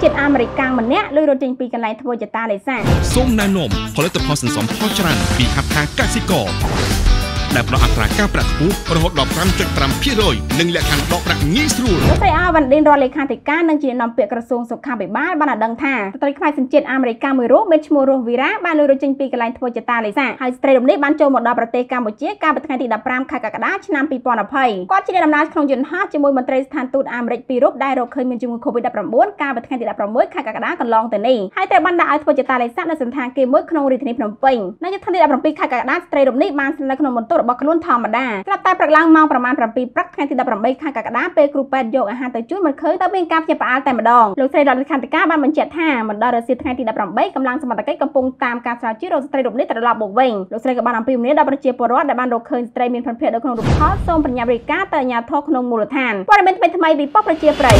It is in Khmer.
ជាតិអាមេរិកកាំងម្នាក់លុយរត់ចេញពីកន្លែងធ្វើចតាលេសាសូមណែនាំផលិតផលសន្សំផលច្រើនពីហបខាកសិករដែលផ្ដល់អត្រាការប្រាក់ខ្ពស់រហូតដល់ 5.5% និងលក្ខខណ្ឌដកប្រាក់ងាយស្រួលលោកស្រីអាវ៉ាន់ឌិនរដ្ឋលេខាធិការនិងជាអ្នកនាំពាក្យក្រសួងសុខាភិបាលបានឲ្យដឹងថាស្ត្រីខ្មែរសញ្ជាតិអាមេរិកមួយរូបមានឈ្មោះរស់វីរ៉ាបានលុយរត់ចេញពីកន្លែងធ្វើចតាលេសាហើយស្ត្រីរូបនេះបានចូលមកដល់ប្រទេសកម្ពុជាកាលពីថ្ងៃទី15ខែកក្កដាឆ្នាំ2020គាត់ជាអ្នកដំណើរក្នុងយន្តហោះជាមួយមន្ត្រីស្ថានទូតអាមេរិកពីររូបដែលរកឃើញមានជំងឺ COVID-19 កាលពីថ្ងៃទី16ខែកក្កដាកន្លងទៅនេះហើយត្រូវបានដាក់ឲ្យធ្វើចតាលេសានៅសន្តាគារមួយក្នុងរាជធានីភ្នំពេញនៅថ្ងៃទី17ខែកក្កដាស្ត្រីរូបនេះបានស្នាក់នៅក្នុងបន្ទប់របស់ខ្លួនធម្មតាស្រាប់តែព្រឹកឡើងម៉ោងប្រមាណ7ព្រឹកថ្ងៃទី18ខែកក្កដាពេលគ្រូពេទ្យយកអាហារទៅជូនមិនឃើញទៅមានការភ្ញាក់ផ្អើលតែម្ដងលោកស្រីរដ្ឋលេខាធិការបានបញ្ជាក់ថាមិនដល់រសៀលថ្ងៃទី18កម្លាំងសមត្ថកិច្ចកំពុងតាមការស្រាវជ្រាវរកស្ត្រីរូបនេះត្រឡប់មកវិញលោកស្រីក៏បានអំពាវនាវដល់ប្រជាពលរដ្ឋដែលបានរកឃើញស្ត្រីមានភ័ណ្ឌភាគនៅក្នុងរូបថតសូមប្រញាប់រាយការណ៍ទៅអាជ្ញាធរក្នុងមូលដ្ឋានព័ត៌មានថ្មីៗពីប៉ុស្តិ៍ប្រជាប្រិយ